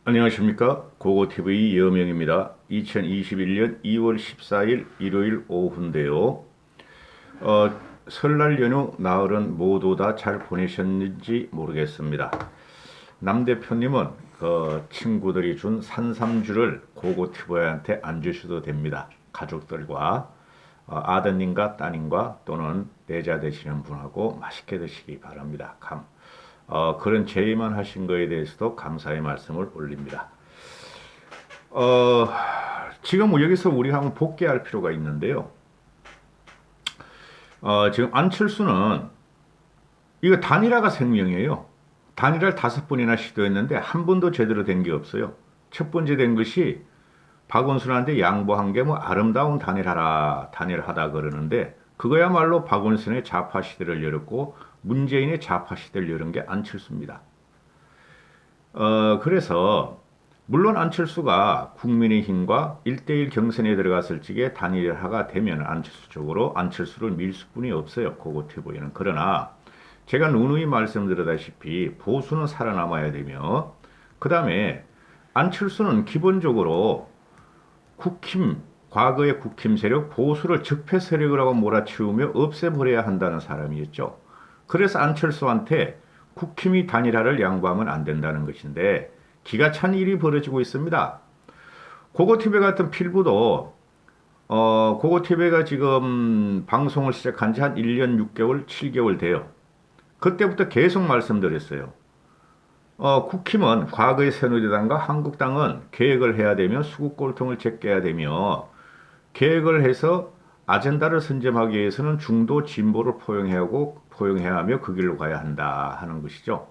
안녕하십니까. 고고TV 여명입니다. 2021년 2월 14일 일요일 오후인데요. 설날 연휴 나흘은 모두 다 잘 보내셨는지 모르겠습니다. 남 대표님은 친구들이 준 산삼주를 고고TV한테 안 주셔도 됩니다. 가족들과 아드님과 따님과 또는 내자 되시는 분하고 맛있게 드시기 바랍니다. 그런 제의만 하신 거에 대해서도 감사의 말씀을 올립니다. 어, 지금 여기서 우리 한번 복귀할 필요가 있는데요. 지금 안철수는 이거 단일화가 생명이에요. 단일화를 5번이나 시도했는데 한 번도 제대로 된 게 없어요. 첫 번째 된 것이 박원순한테 양보한 게 뭐 아름다운 단일하다 그러는데 그거야말로 박원순의 좌파 시대를 열었고 문재인의 좌파 시대를 열은 게 안철수입니다. 그래서 물론 안철수가 국민의힘과 1대1 경선에 들어갔을 적에 단일화가 되면 안철수 쪽으로 안철수를 밀 수뿐이 없어요. 고고태보이는. 그러나 제가 누누이 말씀드렸다시피 보수는 살아남아야 되며 그 다음에 안철수는 기본적으로 국힘, 과거의 국힘 세력, 보수를 적폐 세력이라고 몰아치우며 없애버려야 한다는 사람이었죠. 그래서 안철수한테 국힘이 단일화를 양보하면 안 된다는 것인데 기가 찬 일이 벌어지고 있습니다. 고고TV 같은 필부도 고고TV가 지금 방송을 시작한 지 한 1년 6개월, 7개월 돼요. 그때부터 계속 말씀드렸어요. 국힘은 과거의 새누리당과 한국당은 계획을 해야 되며 수국골통을 제껴야 되며 계획을 해서 아젠다를 선점하기 위해서는 중도 진보를 포용해야 하며 그 길로 가야 한다 하는 것이죠.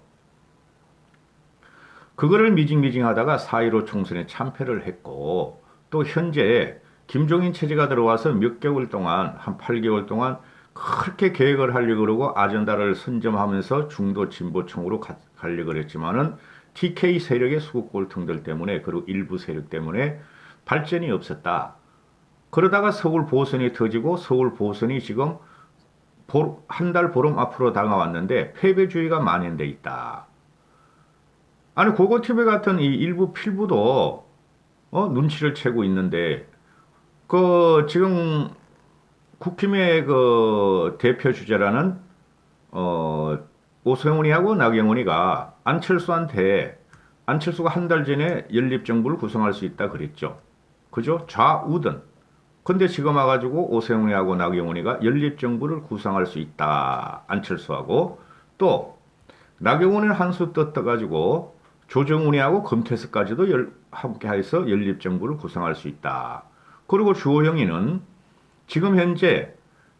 그거를 미징미징하다가 4.15 총선에 참패를 했고 또 현재 김종인 체제가 들어와서 몇 개월 동안 한 8개월 동안 그렇게 계획을 하려고 그러고 아젠다를 선점하면서 중도 진보층으로 가려고 그랬지만은 TK 세력의 수국골통들 때문에 그리고 일부 세력 때문에 발전이 없었다. 그러다가 서울 보선이 터지고 서울 보선이 지금 한 달 보름 앞으로 다가왔는데 패배주의가 만연돼 있다. 아니 고고TV 같은 이 일부 필부도 눈치를 채고 있는데 지금 국힘의 대표 주자라는 오세훈이하고 나경원이가 안철수가 한 달 전에 연립정부를 구성할 수 있다 그랬죠. 그죠? 좌우든. 근데 지금 와가지고 오세훈이하고 나경원이가 연립정부를 구성할 수 있다. 안철수하고 또 나경원은 한수 떴어가지고 조정훈이하고 금태섭까지도 함께 해서 연립정부를 구성할 수 있다. 그리고 주호영이는 지금 현재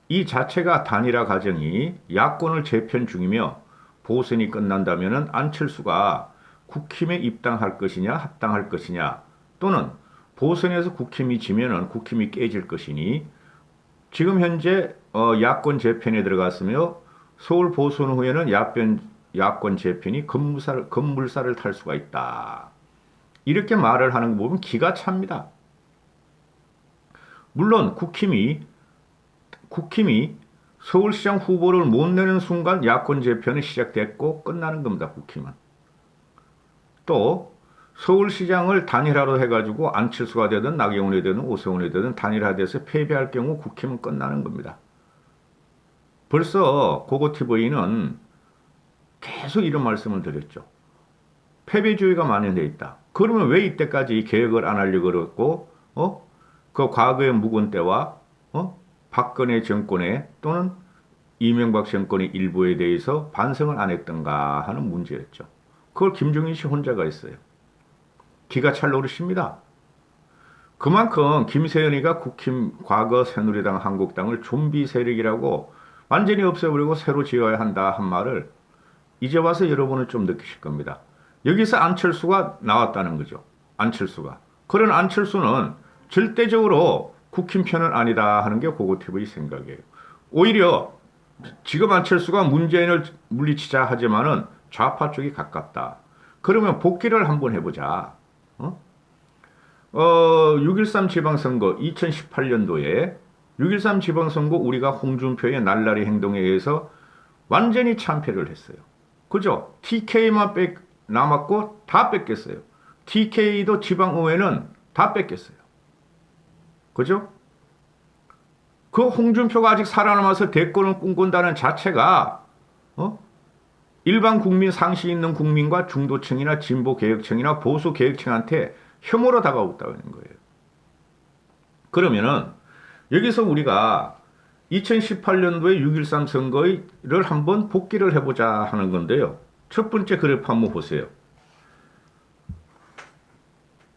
이 자체가 단일화 과정이 야권을 재편 중이며 보선이 끝난다면 안철수가 국힘에 입당할 것이냐 합당할 것이냐 또는 보선에서 국힘이 지면은 국힘이 깨질 것이니 지금 현재 야권 재편에 들어갔으며 서울 보선 후에는 야권 재편이 급물살을 탈 수가 있다. 이렇게 말을 하는 거 보면 기가 찹니다. 물론 국힘이 서울시장 후보를 못 내는 순간 야권 재편이 시작됐고 끝나는 겁니다. 국힘은. 또 서울시장을 단일화로 해가지고 안철수가 되든 나경원이 되든 오세훈이 되든 단일화돼서 패배할 경우 국힘은 끝나는 겁니다. 벌써 고고TV는 계속 이런 말씀을 드렸죠. 패배주의가 만연돼 있다. 그러면 왜 이때까지 계획을 안 하려고 그랬고 그 과거의 묵은 때와 박근혜 정권의 또는 이명박 정권의 일부에 대해서 반성을 안 했던가 하는 문제였죠. 그걸 김종인 씨 혼자가 했어요. 기가 찰 노릇입니다. 그만큼 김세연이가 국힘 과거 새누리당 한국당을 좀비 세력이라고 완전히 없애버리고 새로 지어야 한다 한 말을 이제 와서 여러분은 좀 느끼실 겁니다. 여기서 안철수가 나왔다는 거죠. 안철수가. 그런 안철수는 절대적으로 국힘 편은 아니다 하는 게 고고TV 생각이에요. 오히려 지금 안철수가 문재인을 물리치자 하지만은 좌파 쪽이 가깝다. 그러면 복귀를 한번 해보자. 6.13 지방선거 2018년도에 6.13 지방선거 우리가 홍준표의 날라리 행동에 의해서 완전히 참패를 했어요. 그죠? TK만 남았고 다 뺏겼어요. TK도 지방의회는 다 뺏겼어요. 그죠? 그 홍준표가 아직 살아남아서 대권을 꿈꾼다는 자체가 어? 일반 국민 상식 있는 국민과 중도층이나 진보 개혁층이나 보수 개혁층한테 혐오로 다가오고 있는 거예요. 그러면은 여기서 우리가 2018년도에 6.13 선거를 한번 복기를 해보자 하는 건데요. 첫 번째 그래프 한번 보세요.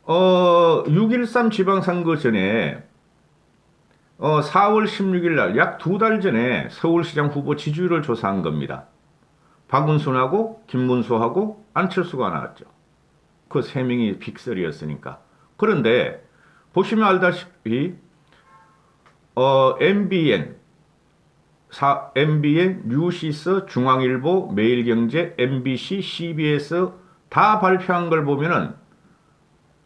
6.13 지방선거 전에 4월 16일 날 약 2달 전에 서울시장 후보 지지율을 조사한 겁니다. 박은순하고 김문수하고 안철수가 나왔죠. 그 세 명이 빅3였으니까. 그런데 보시면 알다시피 MBN, 뉴시스, 중앙일보, 매일경제, MBC, CBS 다 발표한 걸 보면은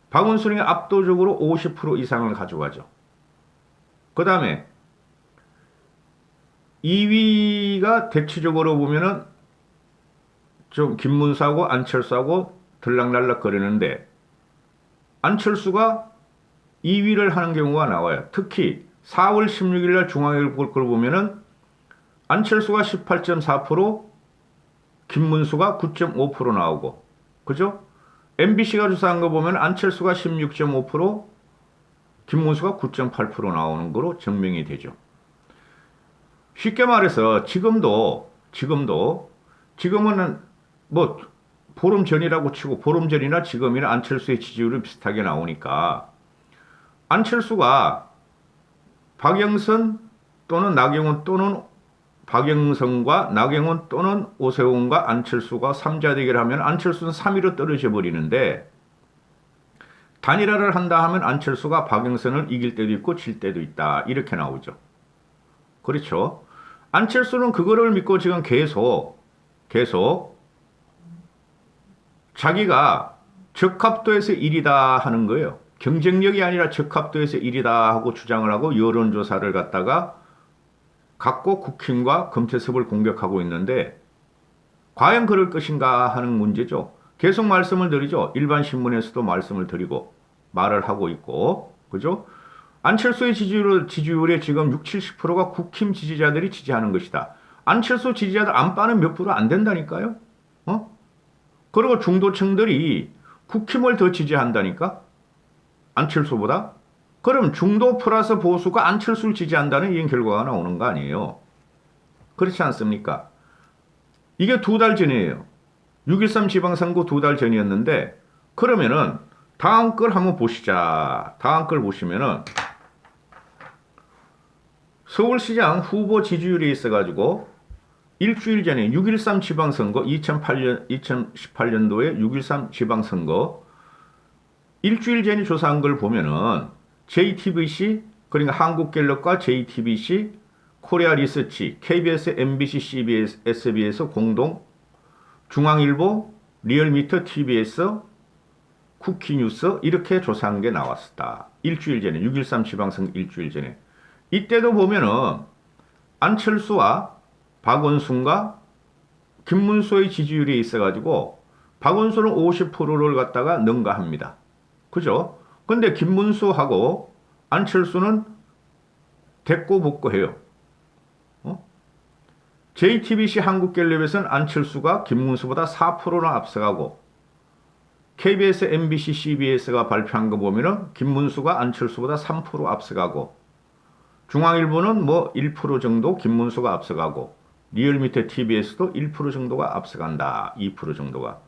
박원순이 압도적으로 50% 이상을 가져가죠. 그 다음에 2위가 대체적으로 보면은 좀 김문수하고 안철수하고 들락날락 거리는데 안철수가 2위를 하는 경우가 나와요. 특히 4월 16일 날 중앙일보 걸 보면은 안철수가 18.4%, 김문수가 9.5% 나오고, 그죠? MBC가 조사한 거 보면 안철수가 16.5%, 김문수가 9.8% 나오는 거로 증명이 되죠. 쉽게 말해서 지금은 뭐 보름 전이라고 치고 보름 전이나 지금이나 안철수의 지지율이 비슷하게 나오니까 안철수가 박영선 또는 나경원 또는 박영선과 나경원 또는 오세훈과 안철수가 3자 대결하면 안철수는 3위로 떨어져 버리는데 단일화를 한다 하면 안철수가 박영선을 이길 때도 있고 질 때도 있다. 이렇게 나오죠. 그렇죠. 안철수는 그거를 믿고 지금 계속 자기가 적합도에서 1위다 하는 거예요. 경쟁력이 아니라 적합도에서 1위다 하고 주장을 하고 여론조사를 갖다가 갖고 국힘과 검찰섭을 공격하고 있는데 과연 그럴 것인가 하는 문제죠. 계속 말씀을 드리죠. 일반 신문에서도 말씀을 드리고 말을 하고 있고 그죠? 안철수의 지지율에 지금 60, 70%가 국힘 지지자들이 지지하는 것이다. 안철수 지지자들 안빠는 몇 프로 안 된다니까요. 그리고 중도층들이 국힘을 더 지지한다니까? 안철수보다? 그럼 중도 플러스 보수가 안철수를 지지한다는 이런 결과가 나오는 거 아니에요. 그렇지 않습니까? 이게 2달 전이에요. 6.13 지방선거 2달 전이었는데 그러면은 다음 걸 한번 보시자. 다음 걸 보시면은 서울시장 후보 지지율이 있어가지고 일주일 전에 6.13 지방선거 2018년도에 6.13 지방선거 일주일 전에 조사한 걸 보면은 JTBC 그러니까 한국갤럽과 JTBC, 코리아 리서치, KBS, MBC, CBS, SBS 공동, 중앙일보, 리얼미터, TBS, 쿠키뉴스 이렇게 조사한 게 나왔었다. 일주일 전에 6.13 지방선거 일주일 전에 이때도 보면은 안철수와 박원순과 김문수의 지지율이 있어가지고 박원순은 50%를 갖다가 능가합니다. 그죠? 근데 김문수하고 안철수는 대꼬복거해요. JTBC 한국갤럽에서는 안철수가 김문수보다 4%나 앞서가고 KBS, MBC, CBS가 발표한 거 보면은 김문수가 안철수보다 3% 앞서가고 중앙일보는 뭐 1% 정도 김문수가 앞서가고 리얼미터 TBS도 1% 정도가 앞서간다. 2% 정도가.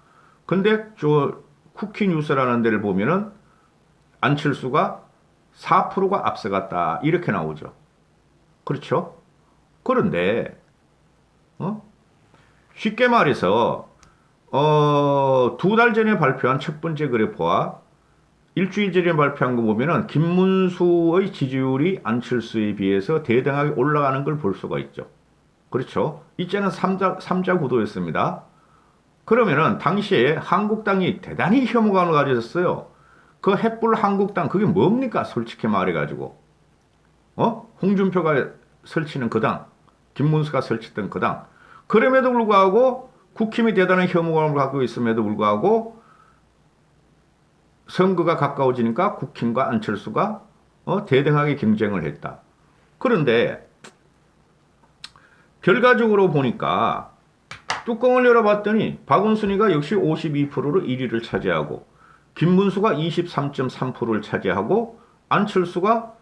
근데 저 쿠키뉴스라는 데를 보면은 안철수가 4%가 앞서갔다. 이렇게 나오죠. 그렇죠? 그런데 쉽게 말해서 2달 전에 발표한 첫 번째 그래프와 일주일 전에 발표한 거 보면은 김문수의 지지율이 안철수에 비해서 대등하게 올라가는 걸 볼 수가 있죠. 그렇죠? 이때는 3자 구도였습니다. 그러면은 당시에 한국당이 대단히 혐오감을 가졌어요. 그 햇불 한국당 그게 뭡니까? 솔직히 말해가지고 홍준표가 설치는 그 당, 김문수가 설치던 그 당. 그럼에도 불구하고 국힘이 대단한 혐오감을 갖고 있음에도 불구하고 선거가 가까워지니까 국힘과 안철수가 대등하게 경쟁을 했다. 그런데 결과적으로 보니까 뚜껑을 열어봤더니 박원순이가 역시 52%로 1위를 차지하고 김문수가 23.3%를 차지하고 안철수가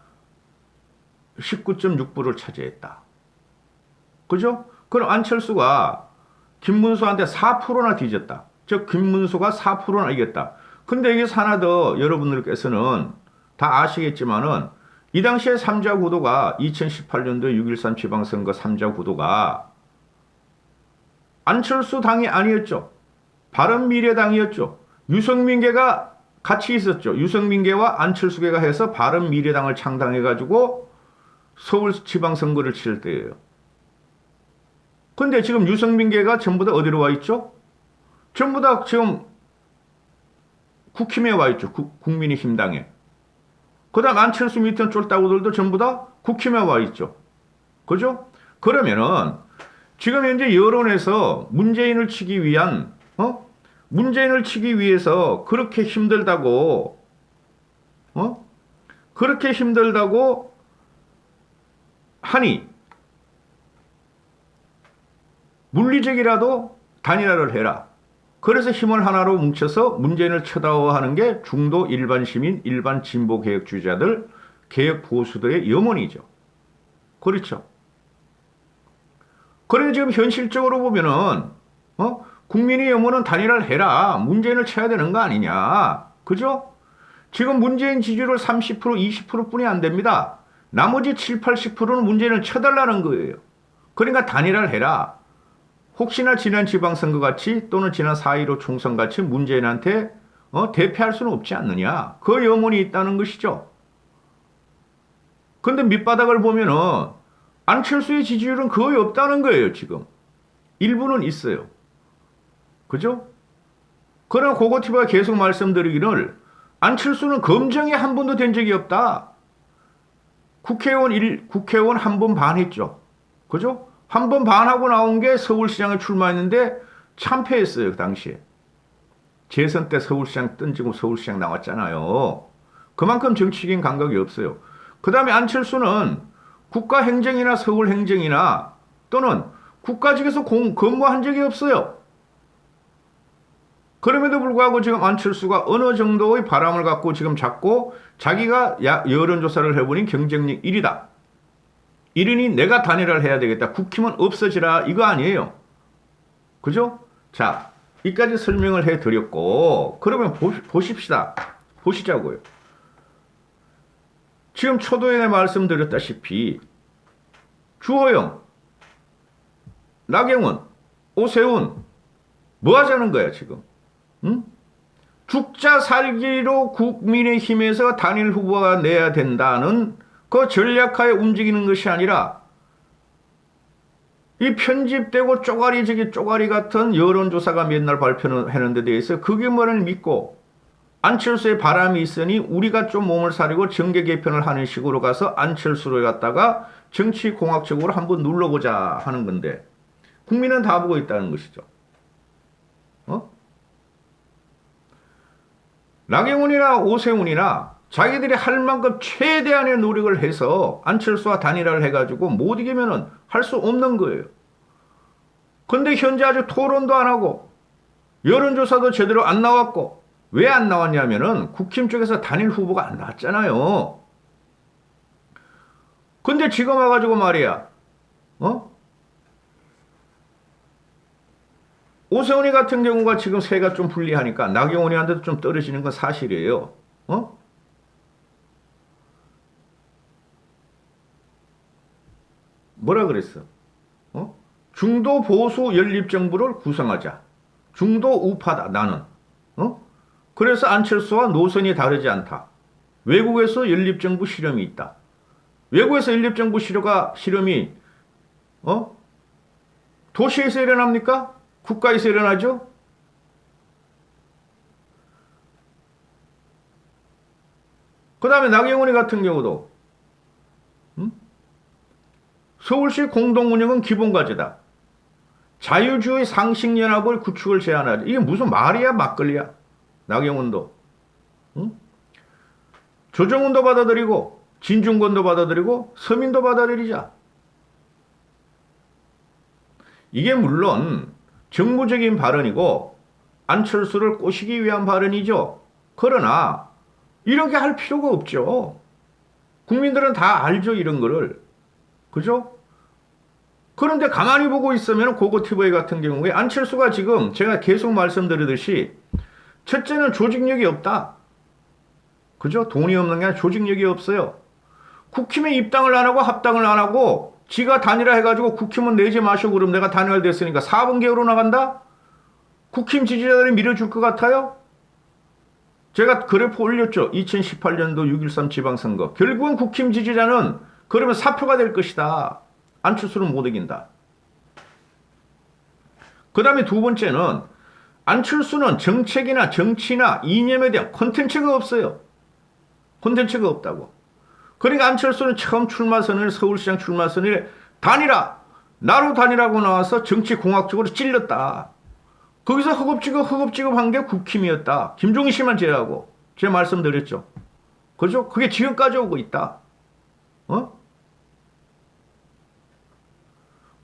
19.6%를 차지했다. 그죠? 그럼 안철수가 김문수한테 4%나 뒤졌다. 즉 김문수가 4%나 이겼다. 근데 여기서 하나 더 여러분들께서는 다 아시겠지만은 이 당시에 3자 구도가 2018년도 6.13 지방선거 3자 구도가 안철수 당이 아니었죠. 바른미래당이었죠. 유승민계가 같이 있었죠. 유승민계와 안철수계가 해서 바른미래당을 창당해가지고 서울 지방선거를 치를 때예요. 근데 지금 유승민계가 전부 다 어디로 와 있죠? 전부 다 지금 국힘에 와 있죠. 국민의힘당에. 그 다음 안철수 밑에 쫄따구들도 전부 다 국힘에 와 있죠. 그죠? 그러면은 지금 현재 여론에서 문재인을 치기 위한, 문재인을 치기 위해서 그렇게 힘들다고, 그렇게 힘들다고 하니, 물리적이라도 단일화를 해라. 그래서 힘을 하나로 뭉쳐서 문재인을 쳐다보하는 게 중도 일반 시민, 일반 진보 개혁주의자들, 개혁 보수들의 염원이죠. 그렇죠. 그런데 지금 현실적으로 보면은, 국민의 염원은 단일화를 해라. 문재인을 쳐야 되는 거 아니냐. 그죠? 지금 문재인 지지율 30%, 20%뿐이 안 됩니다. 나머지 7, 80%는 문재인을 쳐달라는 거예요. 그러니까 단일화를 해라. 혹시나 지난 지방선거 같이 또는 지난 4.15 총선 같이 문재인한테 대패할 수는 없지 않느냐. 그 염원이 있다는 것이죠. 근데 밑바닥을 보면은 안철수의 지지율은 거의 없다는 거예요, 지금. 일부는 있어요. 그죠? 그러나 고고티브가 계속 말씀드리기를 안철수는 검증이 한 번도 된 적이 없다. 국회의원 한 번 반 했죠. 그죠? 한 번 반하고 나온 게 서울시장에 출마했는데 참패했어요, 그 당시에. 재선 때 서울시장 던지고 서울시장 나왔잖아요. 그만큼 정치적인 감각이 없어요. 그 다음에 안철수는 국가행정이나 서울행정이나 또는 국가직에서 근무한 적이 없어요. 그럼에도 불구하고 지금 안철수가 어느 정도의 바람을 갖고 지금 잡고 자기가 여론조사를 해보니 경쟁력 1위다. 1위니 내가 단일화를 해야 되겠다. 국힘은 없어지라 이거 아니에요. 그죠? 자, 이까지 설명을 해드렸고 그러면 보십시다. 보시자고요. 지금 초도에 말씀드렸다시피 주호영, 나경원, 오세훈 뭐 하자는 거야 지금? 응? 죽자 살기로 국민의힘에서 단일 후보가 내야 된다는 그 전략하에 움직이는 것이 아니라 이 편집되고 쪼가리 같은 여론조사가 맨날 발표하는 데 대해서 그게 뭐를 믿고 안철수의 바람이 있으니 우리가 좀 몸을 사리고 정계 개편을 하는 식으로 가서 안철수를 갖다가 정치공학적으로 한번 눌러보자 하는 건데 국민은 다 보고 있다는 것이죠. 나경원이나 오세훈이나 자기들이 할 만큼 최대한의 노력을 해서 안철수와 단일화를 해가지고 못 이기면은 할 수 없는 거예요. 근데 현재 아직 토론도 안 하고 여론조사도 제대로 안 나왔고 왜 안 나왔냐면은 국힘 쪽에서 단일 후보가 안 나왔잖아요. 근데 지금 와가지고 말이야, 오세훈이 같은 경우가 지금 세가 좀 불리하니까 나경원이한테도 좀 떨어지는 건 사실이에요. 뭐라 그랬어? 중도 보수 연립정부를 구성하자. 중도 우파다 나는. 그래서 안철수와 노선이 다르지 않다. 외국에서 연립정부 실험이 있다. 외국에서 연립정부 실험이 도시에서 일어납니까? 국가에서 일어나죠? 그 다음에 나경원이 같은 경우도 서울시 공동운영은 기본과제다. 자유주의 상식연합을 구축을 제안하자. 이게 무슨 말이야 막걸리야. 나경원도. 응? 조정훈도 받아들이고 진중권도 받아들이고 서민도 받아들이자. 이게 물론 정무적인 발언이고 안철수를 꼬시기 위한 발언이죠. 그러나 이렇게 할 필요가 없죠. 국민들은 다 알죠, 이런 거를. 그죠? 그런데 가만히 보고 있으면 고고티브이 같은 경우에 안철수가 지금 제가 계속 말씀드리듯이 첫째는 조직력이 없다. 그죠? 돈이 없는 게 아니라 조직력이 없어요. 국힘에 입당을 안 하고 합당을 안 하고 지가 단일화 해가지고 국힘은 내지 마시고 그럼 내가 단일화 됐으니까 4분계로 나간다? 국힘 지지자들이 밀어줄 것 같아요? 제가 그래프 올렸죠. 2018년도 6.13 지방선거. 결국은 국힘 지지자는 그러면 사표가 될 것이다. 안철수는 못 이긴다. 그 다음에 두 번째는 안철수는 정책이나 정치나 이념에 대한 콘텐츠가 없어요. 콘텐츠가 없다고. 그러니까 안철수는 처음 출마 선언을 서울시장 출마 선언에 단일화, 나로 단일화하고 나와서 정치공학적으로 찔렸다. 거기서 허겁지겁 한 게 국힘이었다. 김종인 씨만 제외하고. 제가 말씀드렸죠. 그죠? 그게 지금까지 오고 있다.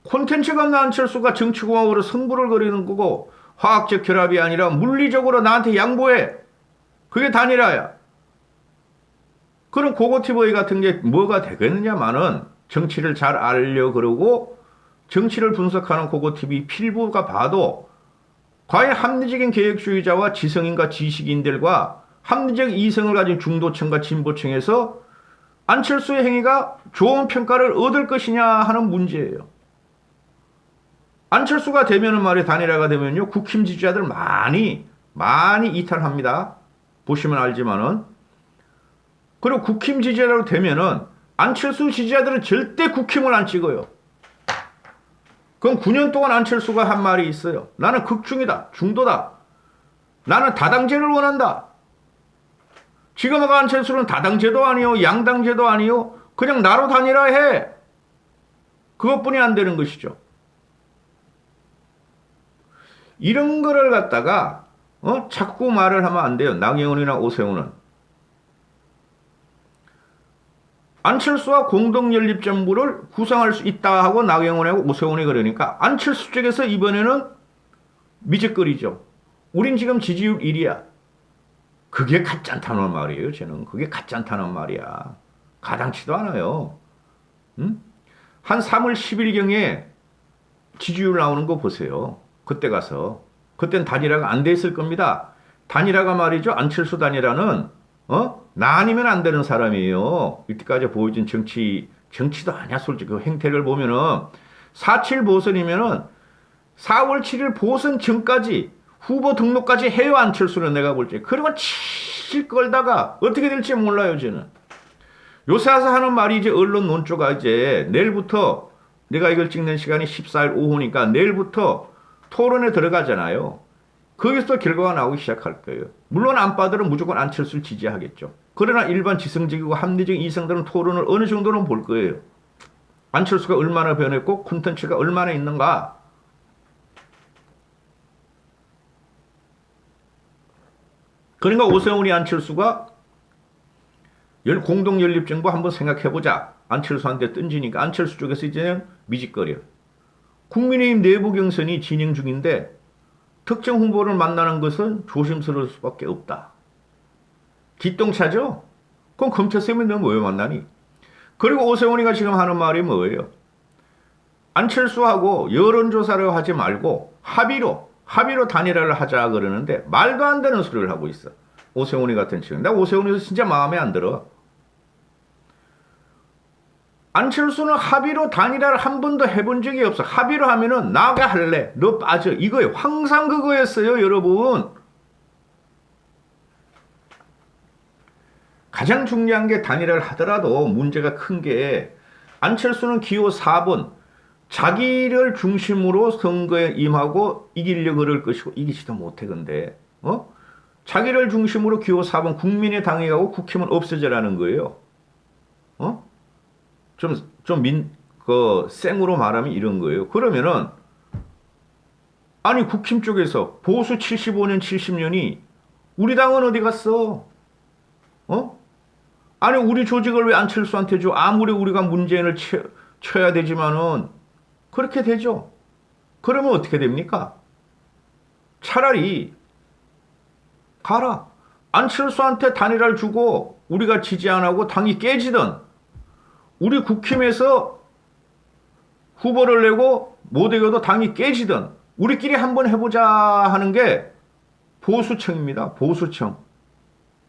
콘텐츠가 없는 안철수가 정치공학으로 승부를 거리는 거고 화학적 결합이 아니라 물리적으로 나한테 양보해. 그게 단일화야. 그럼 고고티브이 같은 게 뭐가 되겠느냐마는 정치를 잘 알려 그러고 정치를 분석하는 고고티브이 필부가 봐도 과연 합리적인 계획주의자와 지성인과 지식인들과 합리적 이성을 가진 중도층과 진보층에서 안철수의 행위가 좋은 평가를 얻을 것이냐 하는 문제예요. 안철수가 되면은 말이야 단일화가 되면요 국힘 지지자들 많이 이탈합니다. 보시면 알지만은 그리고 국힘 지지자로 되면은 안철수 지지자들은 절대 국힘을 안 찍어요. 그럼 9년 동안 안철수가 한 말이 있어요. 나는 극중이다. 중도다. 나는 다당제를 원한다. 지금 안철수는 다당제도 아니요. 양당제도 아니요. 그냥 나로 단일화해. 그것뿐이 안 되는 것이죠. 이런 거를 갖다가 자꾸 말을 하면 안 돼요. 나경원이나 오세훈은. 안철수와 공동연립정부를 구성할 수 있다 하고 나경원하고 오세훈이 그러니까 안철수 쪽에서 이번에는 미적거리죠. 우린 지금 지지율 1위야. 그게 가짠다는 말이에요. 저는 그게 가짠다는 말이야. 가당치도 않아요. 응? 한 3월 10일경에 지지율 나오는 거 보세요. 그때 가서. 그땐 단일화가 안 돼 있을 겁니다. 단일화가 말이죠. 안철수 단일화는 나 아니면 안 되는 사람이에요. 이때까지 보여준 정치도 아니야. 솔직히 그 행태를 보면은 4.7 보선이면은 4월 7일 보선 전까지 후보 등록까지 해요. 안철수는 내가 볼 때. 그러면 칠 걸다가 어떻게 될지 몰라요. 저는. 요새 와서 하는 말이 이제 언론 논조가 이제 내일부터 내가 이걸 찍는 시간이 14일 오후니까 내일부터 토론에 들어가잖아요. 거기서 결과가 나오기 시작할 거예요. 물론 안빠들은 무조건 안철수를 지지하겠죠. 그러나 일반 지성적이고 합리적인 이성들은 토론을 어느 정도는 볼 거예요. 안철수가 얼마나 변했고 콘텐츠가 얼마나 있는가. 그러니까 오세훈이 안철수가 공동연립정부 한번 생각해보자. 안철수한테 던지니까 안철수 쪽에서 이제는 미직거려. 국민의힘 내부 경선이 진행 중인데 특정 후보를 만나는 것은 조심스러울 수밖에 없다. 기똥차죠? 그럼 검찰쌤이 너 왜 만나니? 그리고 오세훈이가 지금 하는 말이 뭐예요? 안철수하고 여론조사를 하지 말고 합의로 단일화를 하자 그러는데 말도 안 되는 소리를 하고 있어. 오세훈이 같은 친구. 나 오세훈이도 진짜 마음에 안 들어. 안철수는 합의로 단일화를 한 번도 해본 적이 없어. 합의로 하면은 나가 할래. 너 빠져. 이거예요. 항상 그거였어요, 여러분. 가장 중요한 게 단일화를 하더라도 문제가 큰 게 안철수는 기호 4번 자기를 중심으로 선거에 임하고 이기려고 그럴 것이고 이기지도 못해 근데 자기를 중심으로 기호 4번 국민의 당에 가고 국힘은 없애자라는 거예요. 생으로 말하면 이런 거예요. 그러면은, 아니, 국힘 쪽에서 보수 75년, 70년이 우리 당은 어디 갔어? 어? 아니 우리 조직을 왜 안철수한테 줘? 아무리 우리가 문재인을 쳐야 되지만은 그렇게 되죠. 그러면 어떻게 됩니까? 차라리 가라. 안철수한테 단일화를 주고 우리가 지지 안 하고 당이 깨지던 우리 국힘에서 후보를 내고 못 이겨도 당이 깨지던 우리끼리 한번 해보자 하는 게 보수층입니다. 보수층.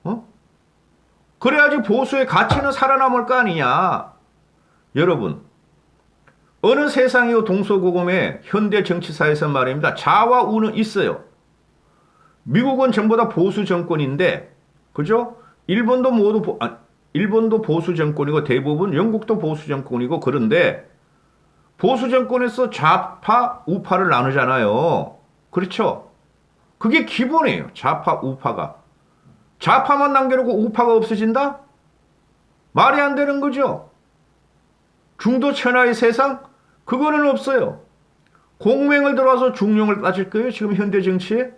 어? 그래야지 보수의 가치는 살아남을 거 아니냐. 여러분, 어느 세상이요 동서고금의 현대 정치사에서 말입니다. 좌와 우는 있어요. 미국은 전부 다 보수 정권인데, 그죠? 일본도 보수 정권이고 대부분 영국도 보수 정권이고 그런데 보수 정권에서 좌파, 우파를 나누잖아요. 그렇죠? 그게 기본이에요. 좌파, 우파가. 좌파만 남겨놓고 우파가 없어진다? 말이 안 되는 거죠. 중도 천하의 세상? 그거는 없어요. 공명을 들어와서 중용을 따질 거예요. 지금 현대 정치에.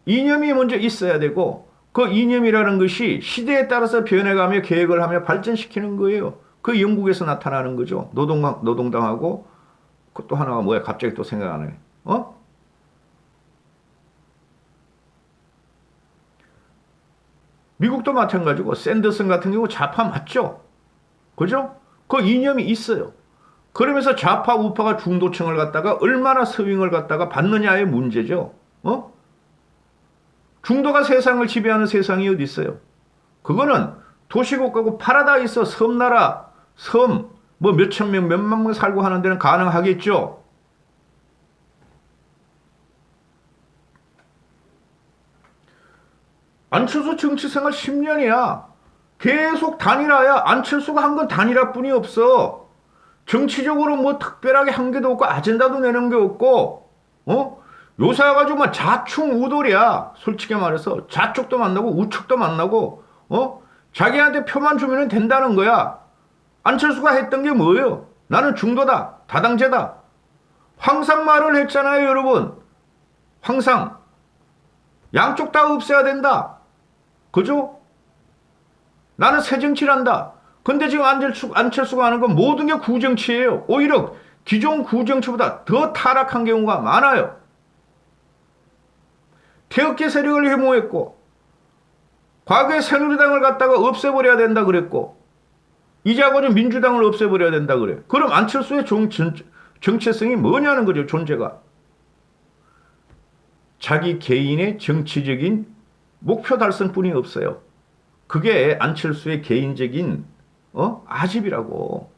이념이 먼저 있어야 되고 그 이념이라는 것이 시대에 따라서 변해가며 계획을 하며 발전시키는 거예요. 그 영국에서 나타나는 거죠. 노동당하고 또 하나가 뭐야? 갑자기 또 생각 안 해. 어? 미국도 마찬가지고 샌더슨 같은 경우 좌파 맞죠? 그죠? 그 이념이 있어요. 그러면서 좌파 우파가 중도층을 갖다가 얼마나 스윙을 갖다가 받느냐의 문제죠. 어? 중도가 세상을 지배하는 세상이 어디 있어요? 그거는 도시국가고 파라다이스 섬나라 섬 뭐 몇천 명 몇만 명 살고 하는 데는 가능하겠죠. 안철수 정치생활 10년이야. 계속 단일화야. 안철수가 한 건 단일화뿐이 없어. 정치적으로 뭐 특별하게 한 게도 없고 아젠다도 내는 게 없고 어? 요새 와가지고 막 좌충우돌이야. 솔직히 말해서 좌쪽도 만나고 우측도 만나고 어? 자기한테 표만 주면 된다는 거야. 안철수가 했던 게 뭐예요? 나는 중도다. 다당제다. 황상 말을 했잖아요, 여러분. 황상. 양쪽 다 없애야 된다. 그죠? 나는 새 정치를 한다. 근데 지금 안철수가 하는 건 모든 게 구정치예요. 오히려 기존 구정치보다 더 타락한 경우가 많아요. 태극기 세력을 혐오했고 과거에 새누리당을 갖다가 없애버려야 된다 그랬고 이제하고는 민주당을 없애버려야 된다 그래. 그럼 안철수의 정체성이 뭐냐는 거죠. 존재가. 자기 개인의 정치적인 목표 달성뿐이 없어요. 그게 안철수의 개인적인 아집이라고.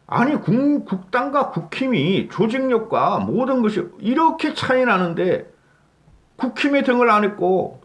아니 국당과 국힘이 조직력과 모든 것이 이렇게 차이 나는데 국힘의 등을 안 했고